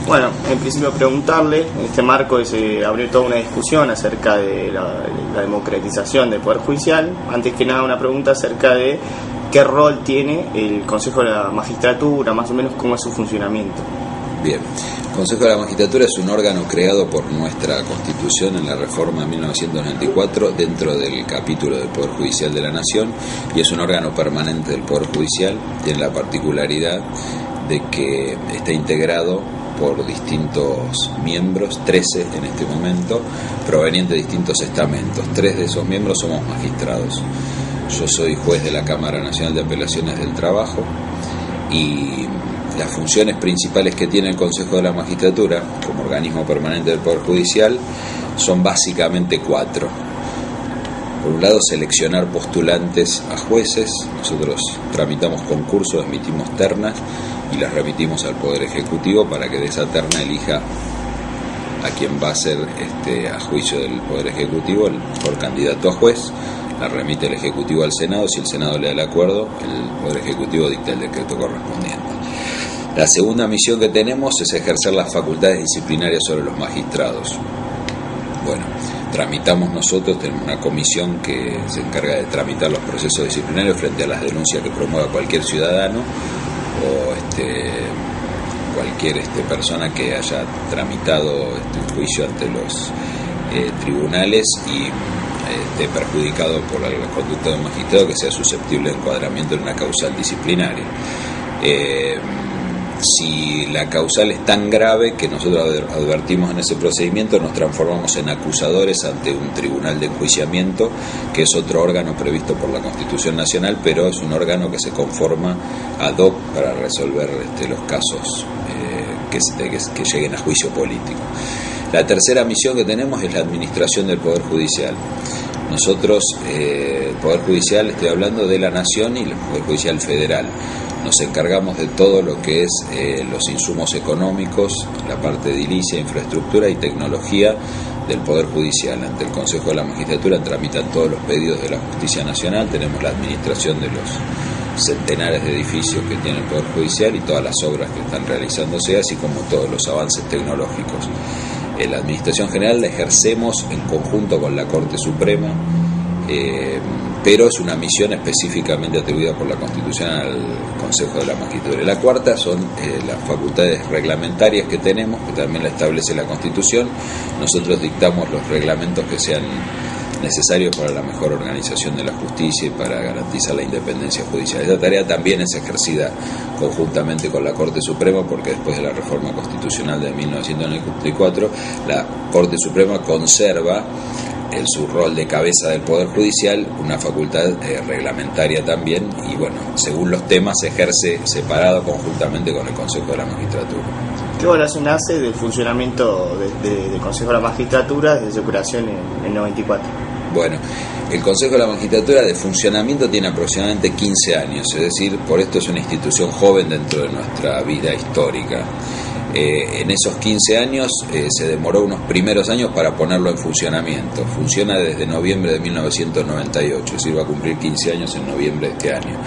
Bueno, en principio preguntarle, en este marco se abrió toda una discusión acerca de la democratización del Poder Judicial. Antes que nada una pregunta acerca de qué rol tiene el Consejo de la Magistratura, más o menos cómo es su funcionamiento. Bien, el Consejo de la Magistratura es un órgano creado por nuestra Constitución en la reforma de 1994 dentro del capítulo del Poder Judicial de la Nación, y es un órgano permanente del Poder Judicial. Tiene la particularidad de que está integrado por distintos miembros, 13 en este momento, provenientes de distintos estamentos. 3 de esos miembros somos magistrados. Yo soy juez de la Cámara Nacional de Apelaciones del Trabajo, y las funciones principales que tiene el Consejo de la Magistratura como organismo permanente del Poder Judicial son básicamente 4. Por un lado, seleccionar postulantes a jueces. Nosotros tramitamos concursos, emitimos ternas y las remitimos al Poder Ejecutivo para que de esa terna elija a quien va a ser a juicio del Poder Ejecutivo el mejor candidato a juez. La remite el Ejecutivo al Senado. Si el Senado le da el acuerdo, el Poder Ejecutivo dicta el decreto correspondiente. La segunda misión que tenemos es ejercer las facultades disciplinarias sobre los magistrados. Bueno, tramitamos nosotros, tenemos una comisión que se encarga de tramitar los procesos disciplinarios frente a las denuncias que promueva cualquier ciudadano o cualquier persona que haya tramitado un juicio ante los tribunales y esté perjudicado por la conducta de un magistrado que sea susceptible de encuadramiento en una causal disciplinaria. Si la causal es tan grave que nosotros advertimos en ese procedimiento, nos transformamos en acusadores ante un tribunal de enjuiciamiento, que es otro órgano previsto por la Constitución Nacional, pero es un órgano que se conforma ad hoc para resolver los casos que lleguen a juicio político. La tercera misión que tenemos es la administración del Poder Judicial. Nosotros, el Poder Judicial, estoy hablando de la Nación y el Poder Judicial Federal, nos encargamos de todo lo que es los insumos económicos, la parte edilicia, infraestructura y tecnología del Poder Judicial. Ante el Consejo de la Magistratura tramitan todos los pedidos de la Justicia Nacional, tenemos la administración de los centenares de edificios que tiene el Poder Judicial y todas las obras que están realizándose, así como todos los avances tecnológicos. La Administración General la ejercemos en conjunto con la Corte Suprema, pero es una misión específicamente atribuida por la Constitución al Consejo de la Magistratura. La cuarta son las facultades reglamentarias que tenemos, que también la establece la Constitución. Nosotros dictamos los reglamentos que sean necesarios para la mejor organización de la justicia y para garantizar la independencia judicial. Esta tarea también es ejercida conjuntamente con la Corte Suprema, porque después de la reforma constitucional de 1994, la Corte Suprema conserva su rol de cabeza del Poder Judicial, una facultad reglamentaria también, y bueno, según los temas se ejerce separado conjuntamente con el Consejo de la Magistratura. ¿Qué evaluación hace del funcionamiento del Consejo de la Magistratura desde su creación en el 94? Bueno, el Consejo de la Magistratura de funcionamiento tiene aproximadamente 15 años, es decir, por esto es una institución joven dentro de nuestra vida histórica. En esos 15 años se demoró unos primeros años para ponerlo en funcionamiento. Funciona desde noviembre de 1998, es decir, va a cumplir 15 años en noviembre de este año.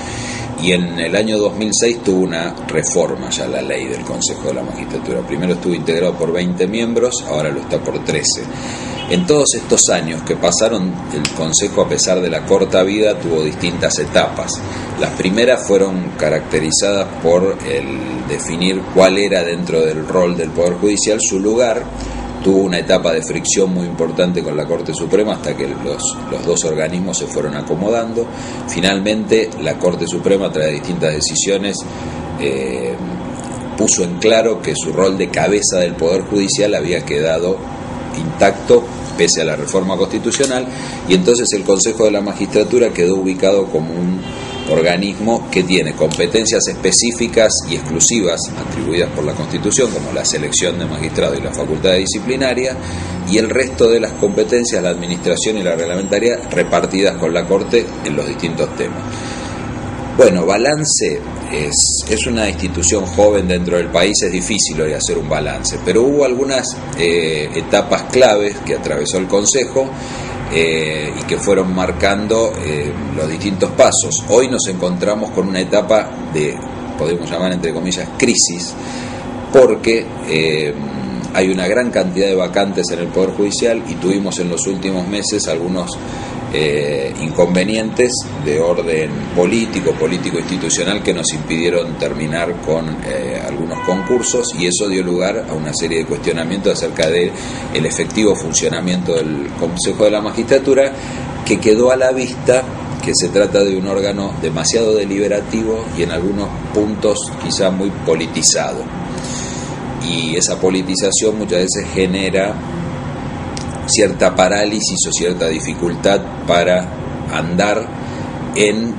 Y en el año 2006 tuvo una reforma ya la ley del Consejo de la Magistratura. Primero estuvo integrado por 20 miembros, ahora lo está por 13. En todos estos años que pasaron, el Consejo, a pesar de la corta vida, tuvo distintas etapas. Las primeras fueron caracterizadas por el definir cuál era dentro del rol del Poder Judicial su lugar. Tuvo una etapa de fricción muy importante con la Corte Suprema hasta que los dos organismos se fueron acomodando. Finalmente, la Corte Suprema, a través de distintas decisiones, puso en claro que su rol de cabeza del Poder Judicial había quedado intacto pese a la reforma constitucional, y entonces el Consejo de la Magistratura quedó ubicado como un organismo que tiene competencias específicas y exclusivas atribuidas por la Constitución, como la selección de magistrados y la facultad disciplinaria, y el resto de las competencias, la administración y la reglamentaria, repartidas con la Corte en los distintos temas. Bueno, balance, es una institución joven dentro del país, es difícil hoy hacer un balance, pero hubo algunas etapas claves que atravesó el Consejo y que fueron marcando los distintos pasos. Hoy nos encontramos con una etapa de, podemos llamar entre comillas, crisis, porque hay una gran cantidad de vacantes en el Poder Judicial y tuvimos en los últimos meses algunos inconvenientes de orden político-institucional que nos impidieron terminar con algunos concursos, y eso dio lugar a una serie de cuestionamientos acerca del efectivo funcionamiento del Consejo de la Magistratura, que quedó a la vista que se trata de un órgano demasiado deliberativo y en algunos puntos quizá muy politizado, y esa politización muchas veces genera cierta parálisis o cierta dificultad para andar en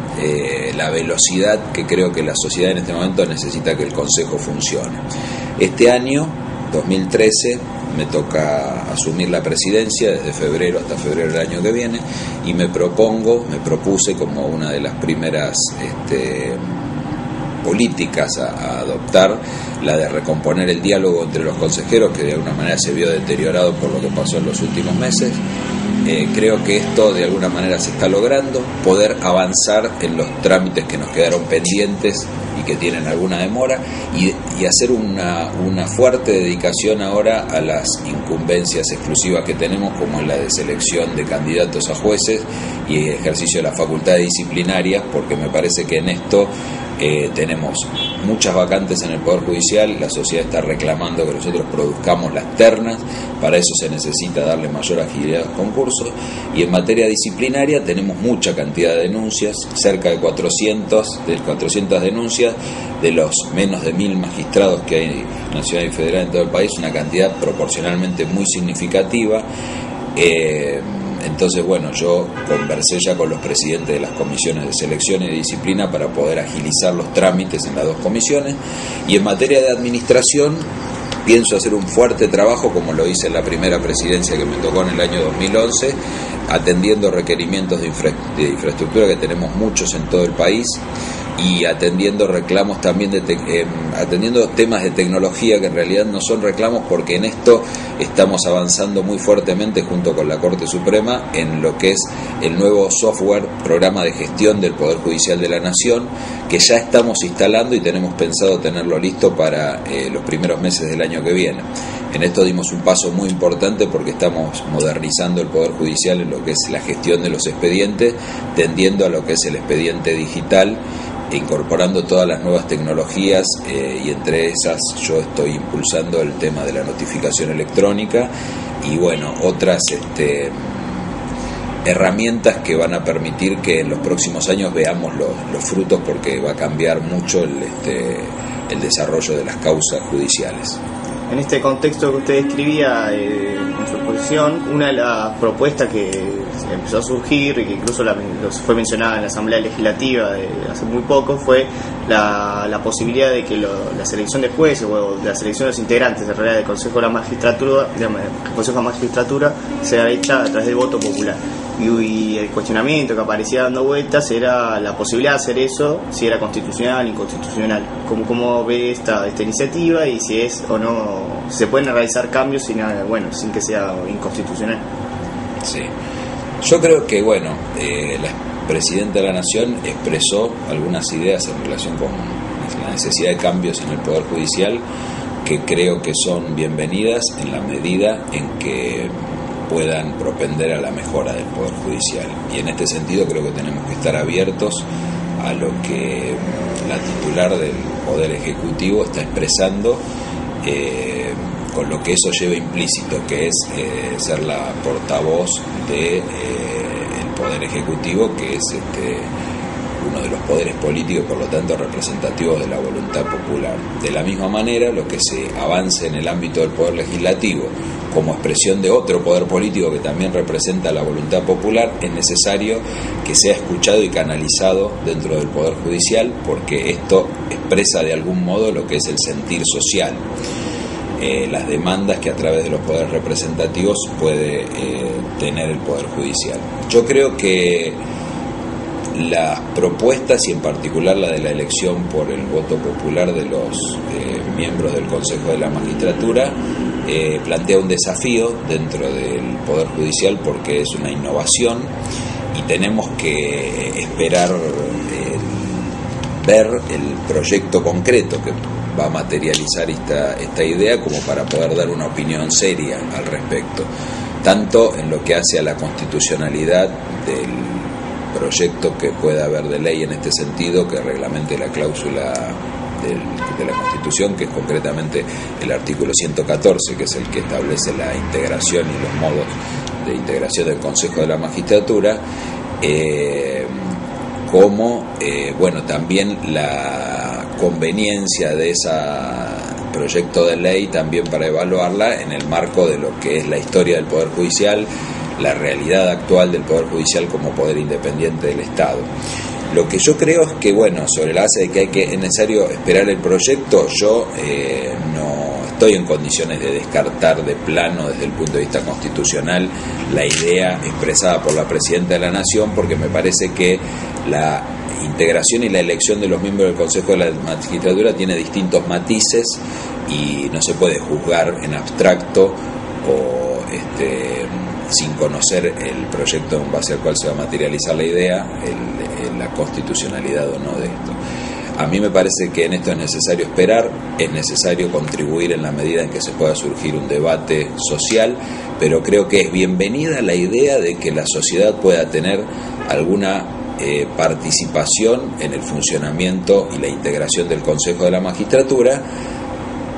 la velocidad que creo que la sociedad en este momento necesita que el Consejo funcione. Este año, 2013, me toca asumir la presidencia desde febrero hasta febrero del año que viene, y me propuse como una de las primeras políticas a adoptar la de recomponer el diálogo entre los consejeros, que de alguna manera se vio deteriorado por lo que pasó en los últimos meses. Creo que esto de alguna manera se está logrando, poder avanzar en los trámites que nos quedaron pendientes y que tienen alguna demora, y hacer una fuerte dedicación ahora a las incumbencias exclusivas que tenemos, como es la de selección de candidatos a jueces y ejercicio de las facultades disciplinarias, porque me parece que en esto tenemos muchas vacantes en el Poder Judicial. La sociedad está reclamando que nosotros produzcamos las ternas, para eso se necesita darle mayor agilidad a los concursos, y en materia disciplinaria tenemos mucha cantidad de denuncias, cerca de 400 denuncias, de los menos de 1000 magistrados que hay nacional y federal en todo el país, una cantidad proporcionalmente muy significativa. Entonces, bueno, yo conversé ya con los presidentes de las comisiones de selección y de disciplina para poder agilizar los trámites en las dos comisiones, y en materia de administración pienso hacer un fuerte trabajo, como lo hice en la primera presidencia que me tocó en el año 2011, atendiendo requerimientos de infraestructura, que tenemos muchos en todo el país, y atendiendo reclamos también atendiendo temas de tecnología, que en realidad no son reclamos, porque en esto estamos avanzando muy fuertemente junto con la Corte Suprema en lo que es el nuevo software, programa de gestión del Poder Judicial de la Nación, que ya estamos instalando y tenemos pensado tenerlo listo para los primeros meses del año que viene. En esto dimos un paso muy importante, porque estamos modernizando el Poder Judicial en lo que es la gestión de los expedientes, tendiendo a lo que es el expediente digital, incorporando todas las nuevas tecnologías, y entre esas yo estoy impulsando el tema de la notificación electrónica y bueno, otras herramientas que van a permitir que en los próximos años veamos los frutos, porque va a cambiar mucho el desarrollo de las causas judiciales. En este contexto que usted describía en su exposición, una de las propuestas que empezó a surgir y que incluso fue mencionada en la Asamblea Legislativa de hace muy poco fue la posibilidad de que la selección de jueces o la selección de los integrantes en realidad del Consejo de la Magistratura sea hecha a través del voto popular. Y el cuestionamiento que aparecía dando vueltas era la posibilidad de hacer eso, si era constitucional o inconstitucional. ¿Cómo ve esta iniciativa, y si es o no, si se pueden realizar cambios sin que sea inconstitucional? Sí, yo creo que la Presidenta de la Nación expresó algunas ideas en relación con la necesidad de cambios en el Poder Judicial, que creo que son bienvenidas en la medida en que puedan propender a la mejora del Poder Judicial, y en este sentido creo que tenemos que estar abiertos a lo que la titular del Poder Ejecutivo está expresando, con lo que eso lleva implícito, que es ser la portavoz del Poder Ejecutivo, que es uno de los poderes políticos, por lo tanto representativos de la voluntad popular. De la misma manera, lo que se avance en el ámbito del Poder Legislativo como expresión de otro poder político que también representa la voluntad popular, es necesario que sea escuchado y canalizado dentro del Poder Judicial, porque esto expresa de algún modo lo que es el sentir social, las demandas que a través de los poderes representativos puede tener el Poder Judicial. Yo creo que las propuestas, y en particular la de la elección por el voto popular de los miembros del Consejo de la Magistratura, plantea un desafío dentro del Poder Judicial, porque es una innovación y tenemos que esperar ver el proyecto concreto, que va a materializar esta idea como para poder dar una opinión seria al respecto, tanto en lo que hace a la constitucionalidad del proyecto que pueda haber de ley en este sentido, que reglamente la cláusula de la Constitución, que es concretamente el artículo 114, que es el que establece la integración y los modos de integración del Consejo de la Magistratura, como también la conveniencia de ese proyecto de ley también para evaluarla en el marco de lo que es la historia del Poder Judicial, la realidad actual del Poder Judicial como poder independiente del Estado. Lo que yo creo es que, sobre la base de que es necesario esperar el proyecto, yo no estoy en condiciones de descartar de plano desde el punto de vista constitucional la idea expresada por la Presidenta de la Nación, porque me parece que la integración y la elección de los miembros del Consejo de la Magistratura tiene distintos matices y no se puede juzgar en abstracto o sin conocer el proyecto en base al cual se va a materializar la idea, la constitucionalidad o no de esto. A mí me parece que en esto es necesario esperar, es necesario contribuir en la medida en que se pueda surgir un debate social, pero creo que es bienvenida la idea de que la sociedad pueda tener alguna participación en el funcionamiento y la integración del Consejo de la Magistratura,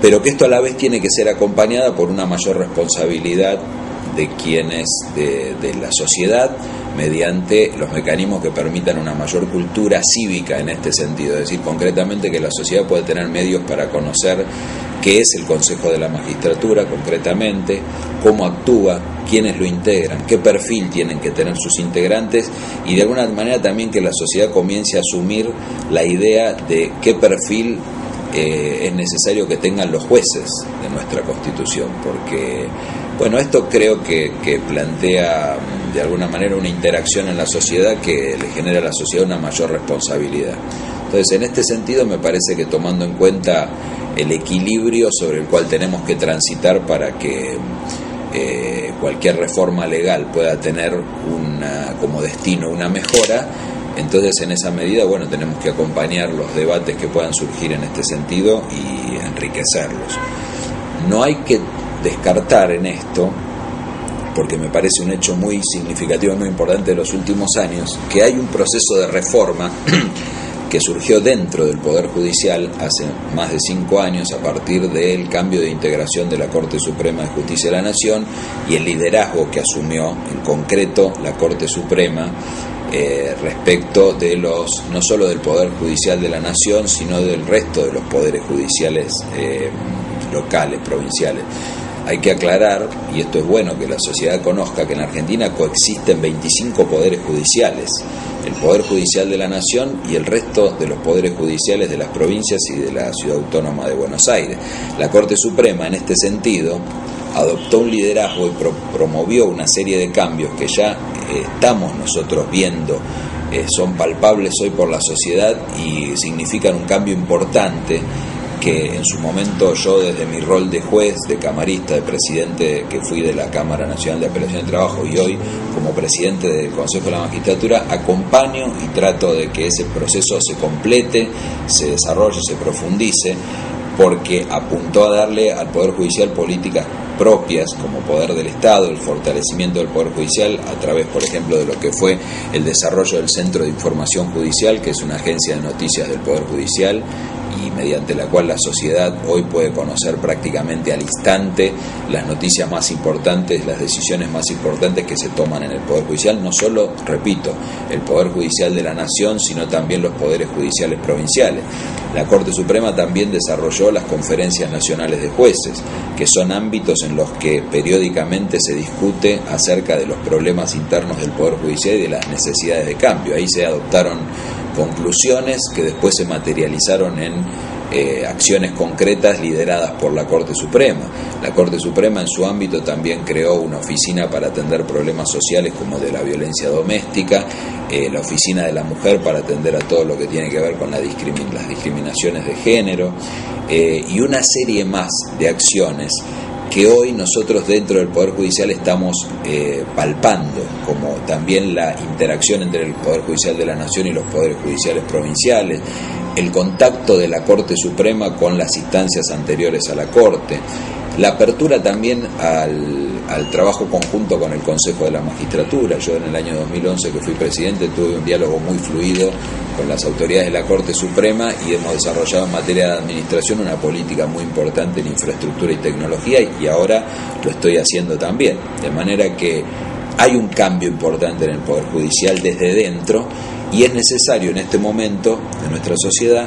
pero que esto a la vez tiene que ser acompañada por una mayor responsabilidad de quienes, de la sociedad, mediante los mecanismos que permitan una mayor cultura cívica en este sentido, es decir, concretamente que la sociedad pueda tener medios para conocer qué es el Consejo de la Magistratura concretamente, cómo actúa, quiénes lo integran, qué perfil tienen que tener sus integrantes, y de alguna manera también que la sociedad comience a asumir la idea de qué perfil es necesario que tengan los jueces de nuestra Constitución, porque esto creo que plantea de alguna manera una interacción en la sociedad que le genera a la sociedad una mayor responsabilidad. Entonces, en este sentido me parece que, tomando en cuenta el equilibrio sobre el cual tenemos que transitar para que cualquier reforma legal pueda tener como destino una mejora, entonces en esa medida tenemos que acompañar los debates que puedan surgir en este sentido y enriquecerlos. No hay que descartar en esto, porque me parece un hecho muy significativo y muy importante de los últimos años, que hay un proceso de reforma que surgió dentro del Poder Judicial hace más de 5 años a partir del cambio de integración de la Corte Suprema de Justicia de la Nación y el liderazgo que asumió en concreto la Corte Suprema respecto de no solo del Poder Judicial de la Nación, sino del resto de los poderes judiciales locales, provinciales. Hay que aclarar, y esto es bueno que la sociedad conozca, que en Argentina coexisten 25 poderes judiciales, el Poder Judicial de la Nación y el resto de los poderes judiciales de las provincias y de la Ciudad Autónoma de Buenos Aires. La Corte Suprema, en este sentido, adoptó un liderazgo y promovió una serie de cambios que ya estamos nosotros viendo, son palpables hoy por la sociedad y significan un cambio importante que en su momento yo, desde mi rol de juez, de camarista, de presidente que fui de la Cámara Nacional de Apelación de Trabajo y hoy como presidente del Consejo de la Magistratura, acompaño y trato de que ese proceso se complete, se desarrolle, se profundice, porque apuntó a darle al Poder Judicial políticas propias como poder del Estado, el fortalecimiento del Poder Judicial a través, por ejemplo, de lo que fue el desarrollo del Centro de Información Judicial, que es una agencia de noticias del Poder Judicial y mediante la cual la sociedad hoy puede conocer prácticamente al instante las noticias más importantes, las decisiones más importantes que se toman en el Poder Judicial, no solo, repito, el Poder Judicial de la Nación, sino también los poderes judiciales provinciales. La Corte Suprema también desarrolló las conferencias nacionales de jueces, que son ámbitos en los que periódicamente se discute acerca de los problemas internos del Poder Judicial y de las necesidades de cambio. Ahí se adoptaron conclusiones que después se materializaron en acciones concretas lideradas por la Corte Suprema. La Corte Suprema en su ámbito también creó una oficina para atender problemas sociales como de la violencia doméstica, la oficina de la mujer para atender a todo lo que tiene que ver con las discriminaciones de género y una serie más de acciones que hoy nosotros dentro del Poder Judicial estamos palpando, como también la interacción entre el Poder Judicial de la Nación y los poderes judiciales provinciales, el contacto de la Corte Suprema con las instancias anteriores a la Corte, la apertura también al trabajo conjunto con el Consejo de la Magistratura. Yo en el año 2011, que fui presidente, tuve un diálogo muy fluido con las autoridades de la Corte Suprema y hemos desarrollado en materia de administración una política muy importante en infraestructura y tecnología, y ahora lo estoy haciendo también. De manera que hay un cambio importante en el Poder Judicial desde dentro, y es necesario en este momento de nuestra sociedad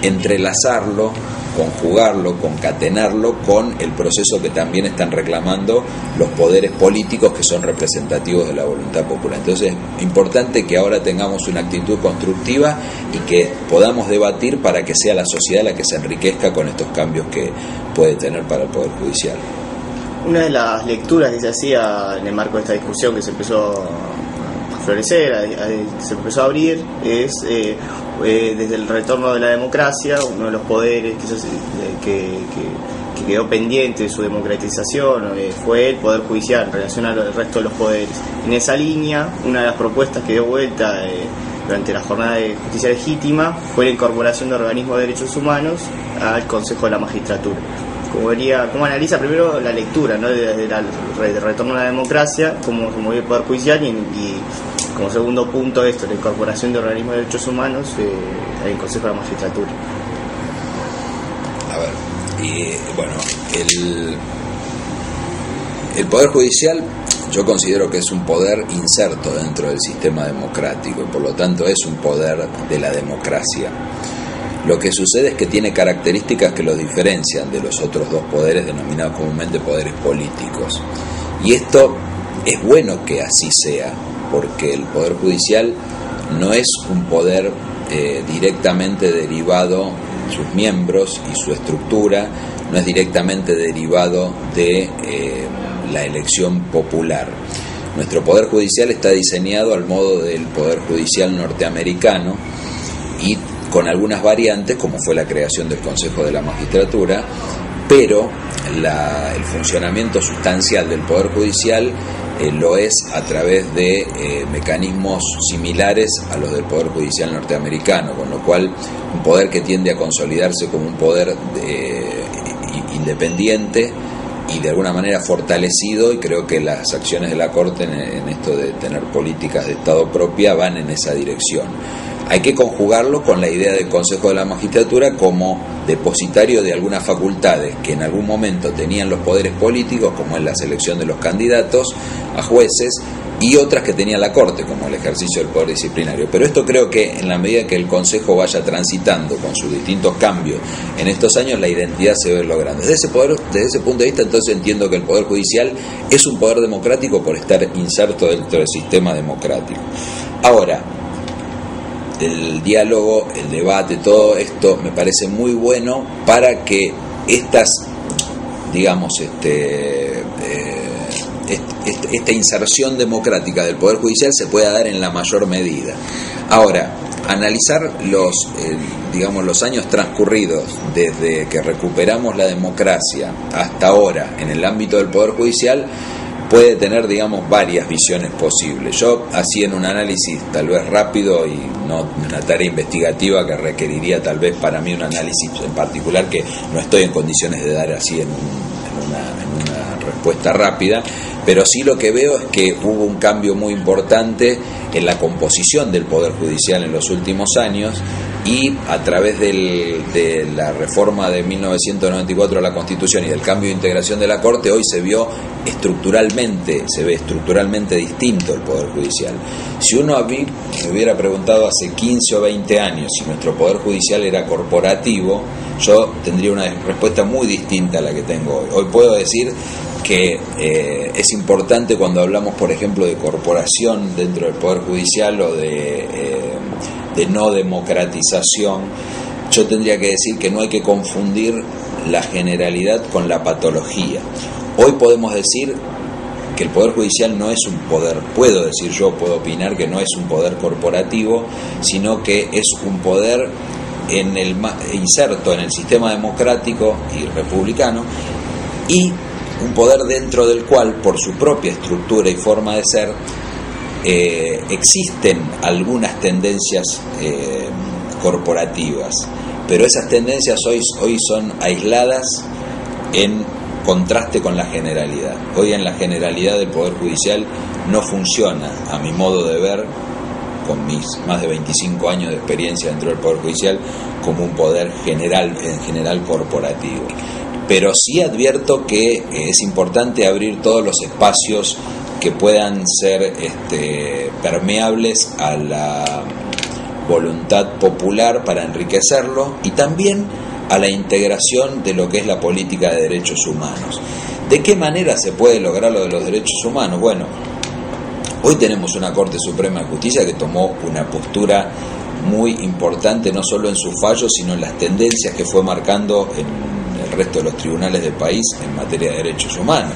entrelazarlo, conjugarlo, concatenarlo con el proceso que también están reclamando los poderes políticos, que son representativos de la voluntad popular. Entonces es importante que ahora tengamos una actitud constructiva y que podamos debatir para que sea la sociedad la que se enriquezca con estos cambios que puede tener para el Poder Judicial. Una de las lecturas que se hacía en el marco de esta discusión que se empezó a florecer, se empezó a abrir, es desde el retorno de la democracia, uno de los poderes que quedó pendiente de su democratización fue el Poder Judicial en relación al resto de los poderes. En esa línea, una de las propuestas que dio vuelta durante la jornada de justicia legítima fue la incorporación de organismos de derechos humanos al Consejo de la Magistratura. ¿Cómo analiza primero la lectura, ¿no? desde el retorno a la democracia, cómo se movió el Poder Judicial, y como segundo punto la incorporación de organismos de derechos humanos al Consejo de la Magistratura? A ver, bueno, el Poder Judicial yo considero que es un poder inserto dentro del sistema democrático y por lo tanto es un poder de la democracia. Lo que sucede es que tiene características que los diferencian de los otros dos poderes denominados comúnmente poderes políticos. Y esto es bueno que así sea, porque el Poder Judicial no es un poder directamente derivado, sus miembros y su estructura no es directamente derivado de la elección popular. Nuestro Poder Judicial está diseñado al modo del Poder Judicial norteamericano y con algunas variantes, como fue la creación del Consejo de la Magistratura, pero el funcionamiento sustancial del Poder Judicial lo es a través de mecanismos similares a los del Poder Judicial norteamericano, con lo cual un poder que tiende a consolidarse como un poder independiente y de alguna manera fortalecido, y creo que las acciones de la Corte en esto de tener políticas de Estado propia van en esa dirección. Hay que conjugarlo con la idea del Consejo de la Magistratura como depositario de algunas facultades que en algún momento tenían los poderes políticos, como es la selección de los candidatos a jueces, y otras que tenía la Corte, como el ejercicio del poder disciplinario. Pero esto creo que en la medida que el Consejo vaya transitando con sus distintos cambios en estos años, la identidad se va logrando. Desde ese punto de vista, entonces entiendo que el Poder Judicial es un poder democrático por estar inserto dentro del sistema democrático. Ahora, el diálogo, el debate, todo esto me parece muy bueno para que esta inserción democrática del Poder Judicial se pueda dar en la mayor medida. Ahora, analizar los años transcurridos desde que recuperamos la democracia hasta ahora en el ámbito del Poder Judicial puede tener, varias visiones posibles. Yo hacía en un análisis tal vez rápido y no una tarea investigativa que requeriría tal vez para mí un análisis en particular que no estoy en condiciones de dar así en una respuesta rápida, pero sí lo que veo es que hubo un cambio muy importante en la composición del Poder Judicial en los últimos años, y a través de la reforma de 1994 a la Constitución y del cambio de integración de la Corte, hoy se ve estructuralmente distinto el Poder Judicial. Si uno me hubiera preguntado hace 15 o 20 años si nuestro Poder Judicial era corporativo, yo tendría una respuesta muy distinta a la que tengo hoy. Hoy puedo decir que es importante cuando hablamos, por ejemplo, de corporación dentro del Poder Judicial o de no democratización. Yo tendría que decir que no hay que confundir la generalidad con la patología. Hoy podemos decir que el Poder Judicial no es un poder, puedo opinar que no es un poder corporativo, sino que es un poder inserto en el sistema democrático y republicano, y un poder dentro del cual, por su propia estructura y forma de ser, existen algunas tendencias corporativas, pero esas tendencias hoy son aisladas en contraste con la generalidad. Hoy en la generalidad del Poder Judicial no funciona, a mi modo de ver, con mis más de 25 años de experiencia dentro del Poder Judicial, como un poder en general corporativo. Pero sí advierto que es importante abrir todos los espacios que puedan ser permeables a la voluntad popular para enriquecerlo, y también a la integración de lo que es la política de derechos humanos. ¿De qué manera se puede lograr lo de los derechos humanos? Bueno, hoy tenemos una Corte Suprema de Justicia que tomó una postura muy importante, no solo en sus fallos, sino en las tendencias que fue marcando en el resto de los tribunales del país en materia de derechos humanos.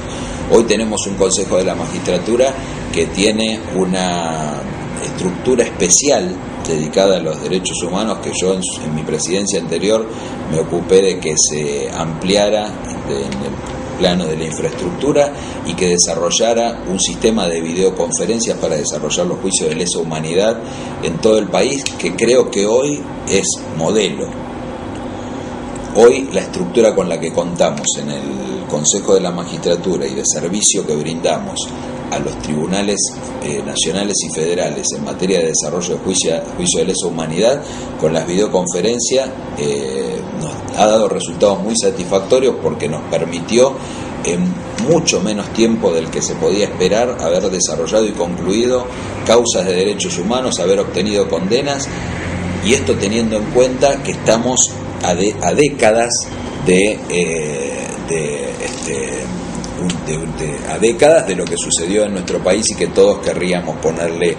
Hoy tenemos un Consejo de la Magistratura que tiene una estructura especial dedicada a los derechos humanos, que yo en mi presidencia anterior me ocupé de que se ampliara en el plano de la infraestructura y que desarrollara un sistema de videoconferencias para desarrollar los juicios de lesa humanidad en todo el país, que creo que hoy es modelo. Hoy la estructura con la que contamos en el Consejo de la Magistratura y de servicio que brindamos a los tribunales nacionales y federales en materia de desarrollo de juicio de lesa humanidad, con las videoconferencias, nos ha dado resultados muy satisfactorios, porque nos permitió en mucho menos tiempo del que se podía esperar haber desarrollado y concluido causas de derechos humanos, haber obtenido condenas, y esto teniendo en cuenta que estamos a décadas a décadas de lo que sucedió en nuestro país, y que todos querríamos ponerle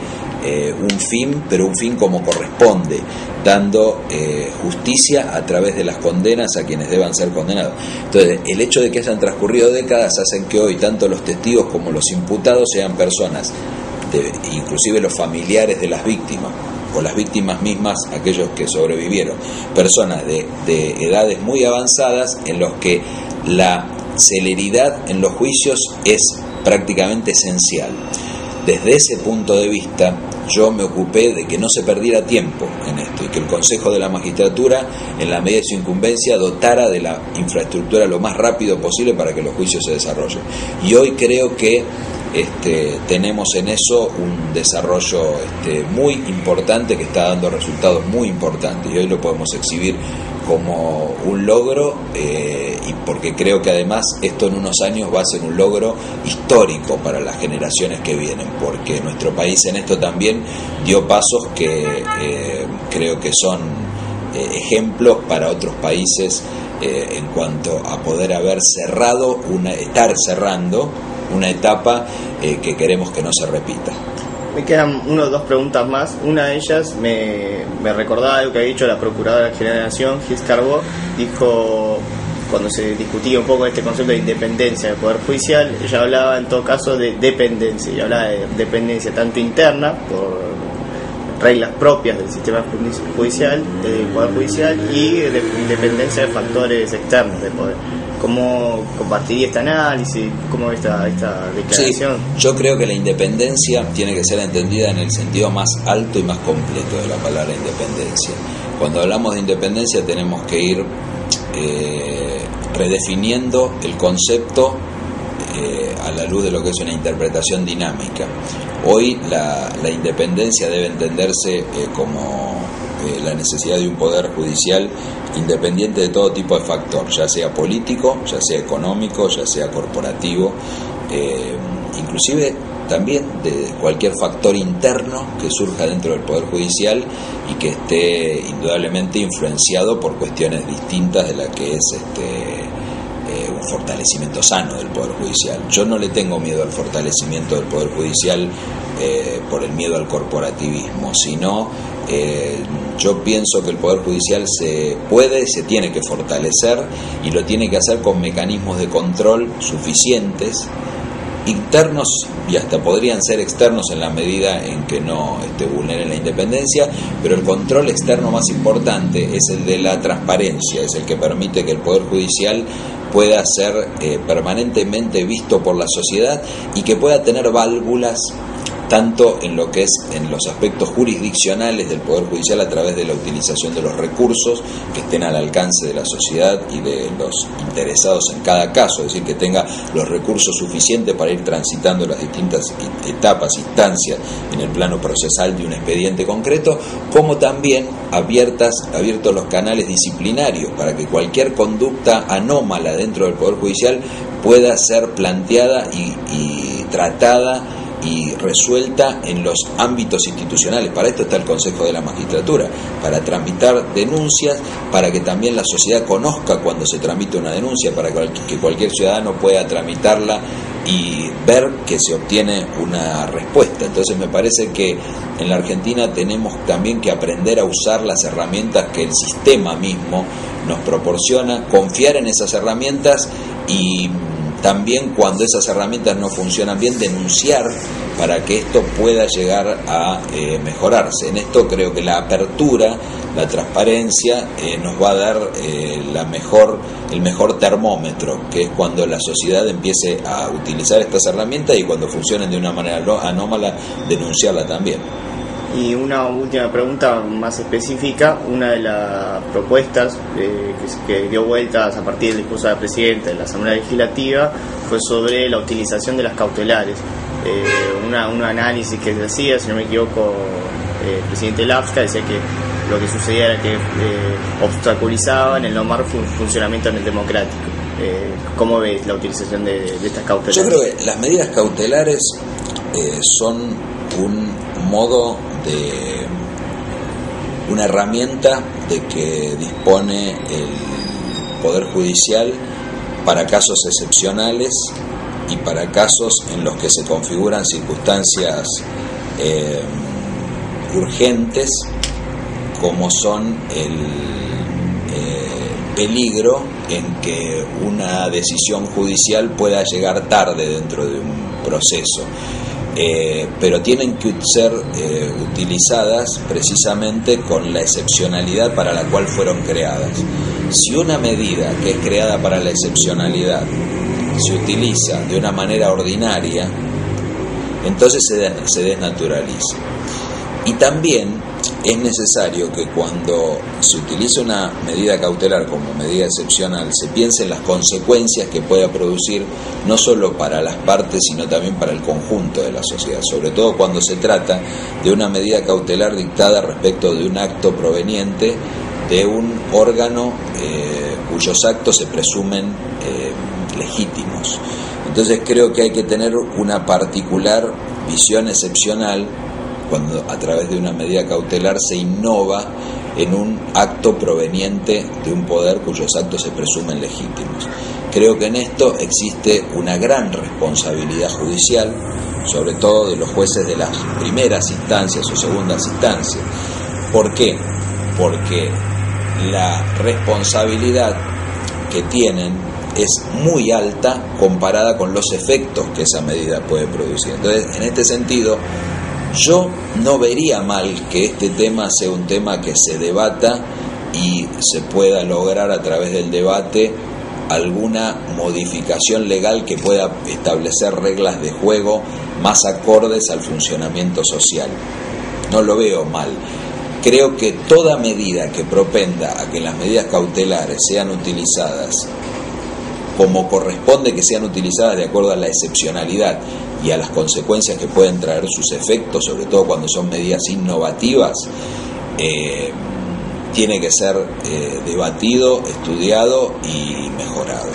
un fin, pero un fin como corresponde, dando justicia a través de las condenas a quienes deban ser condenados. Entonces, el hecho de que hayan transcurrido décadas hacen que hoy tanto los testigos como los imputados sean personas, inclusive los familiares de las víctimas, o las víctimas mismas, aquellos que sobrevivieron, personas de edades muy avanzadas, en los que la celeridad en los juicios es prácticamente esencial. Desde ese punto de vista, yo me ocupé de que no se perdiera tiempo en esto, y que el Consejo de la Magistratura, en la medida de su incumbencia, dotara de la infraestructura lo más rápido posible para que los juicios se desarrollen. Y hoy creo que tenemos en eso un desarrollo muy importante, que está dando resultados muy importantes, y hoy lo podemos exhibir como un logro, y porque creo que además esto en unos años va a ser un logro histórico para las generaciones que vienen, porque nuestro país en esto también dio pasos que creo que son ejemplos para otros países en cuanto a poder estar cerrando una etapa que queremos que no se repita. Me quedan una o dos preguntas más. Una de ellas me recordaba algo que ha dicho la Procuradora General de la Nación, Gis Carbó. Dijo, cuando se discutía un poco este concepto de independencia del Poder Judicial, ella hablaba en todo caso de dependencia, y hablaba de dependencia tanto interna, por reglas propias del sistema judicial, del Poder Judicial, y de dependencia de factores externos del Poder. ¿Cómo compartiría este análisis? ¿Cómo ve esta declaración? Sí, yo creo que la independencia tiene que ser entendida en el sentido más alto y más completo de la palabra independencia. Cuando hablamos de independencia tenemos que ir redefiniendo el concepto a la luz de lo que es una interpretación dinámica. Hoy la independencia debe entenderse como la necesidad de un poder judicial independiente de todo tipo de factor, ya sea político, ya sea económico, ya sea corporativo, inclusive también de cualquier factor interno que surja dentro del Poder Judicial y que esté indudablemente influenciado por cuestiones distintas de la que es un fortalecimiento sano del Poder Judicial. Yo no le tengo miedo al fortalecimiento del Poder Judicial por el miedo al corporativismo, sino yo pienso que el Poder Judicial se tiene que fortalecer, y lo tiene que hacer con mecanismos de control suficientes, internos y hasta podrían ser externos en la medida en que no vulneren la independencia, pero el control externo más importante es el de la transparencia, es el que permite que el Poder Judicial pueda ser permanentemente visto por la sociedad y que pueda tener válvulas tanto en lo que es en los aspectos jurisdiccionales del Poder Judicial a través de la utilización de los recursos que estén al alcance de la sociedad y de los interesados en cada caso, es decir, que tenga los recursos suficientes para ir transitando las distintas etapas, instancias en el plano procesal de un expediente concreto, como también abiertos los canales disciplinarios para que cualquier conducta anómala dentro del Poder Judicial pueda ser planteada y tratada y resuelta en los ámbitos institucionales. Para esto está el Consejo de la Magistratura, para tramitar denuncias, para que también la sociedad conozca cuando se tramite una denuncia, para que cualquier ciudadano pueda tramitarla y ver que se obtiene una respuesta. Entonces me parece que en la Argentina tenemos también que aprender a usar las herramientas que el sistema mismo nos proporciona, confiar en esas herramientas y también cuando esas herramientas no funcionan bien, denunciar para que esto pueda llegar a mejorarse. En esto creo que la apertura, la transparencia nos va a dar el mejor termómetro, que es cuando la sociedad empiece a utilizar estas herramientas y cuando funcionen de una manera anómala, denunciarla también. Y una última pregunta más específica, una de las propuestas que dio vueltas a partir del discurso de la Presidenta de la Asamblea Legislativa fue sobre la utilización de las cautelares. Un análisis que se hacía, si no me equivoco, el presidente Lapska decía que lo que sucedía era que obstaculizaban el normal funcionamiento en el democrático. ¿Cómo ves la utilización de estas cautelares? Yo creo que las medidas cautelares son un modo de una herramienta de que dispone el Poder Judicial para casos excepcionales y para casos en los que se configuran circunstancias urgentes, como son el peligro en que una decisión judicial pueda llegar tarde dentro de un proceso. Pero tienen que ser utilizadas precisamente con la excepcionalidad para la cual fueron creadas. Si una medida que es creada para la excepcionalidad se utiliza de una manera ordinaria, entonces se desnaturaliza. Y también es necesario que cuando se utilice una medida cautelar como medida excepcional se piense en las consecuencias que pueda producir no solo para las partes sino también para el conjunto de la sociedad, sobre todo cuando se trata de una medida cautelar dictada respecto de un acto proveniente de un órgano cuyos actos se presumen legítimos. Entonces creo que hay que tener una particular visión excepcional cuando a través de una medida cautelar se innova en un acto proveniente de un poder cuyos actos se presumen legítimos. Creo que en esto existe una gran responsabilidad judicial, sobre todo de los jueces de las primeras instancias o segundas instancias. ¿Por qué? Porque la responsabilidad que tienen es muy alta comparada con los efectos que esa medida puede producir. Entonces, en este sentido, yo no vería mal que este tema sea un tema que se debata y se pueda lograr a través del debate alguna modificación legal que pueda establecer reglas de juego más acordes al funcionamiento social. No lo veo mal. Creo que toda medida que propenda a que las medidas cautelares sean utilizadas como corresponde que sean utilizadas de acuerdo a la excepcionalidad y a las consecuencias que pueden traer sus efectos, sobre todo cuando son medidas innovativas, tiene que ser debatido, estudiado y mejorado.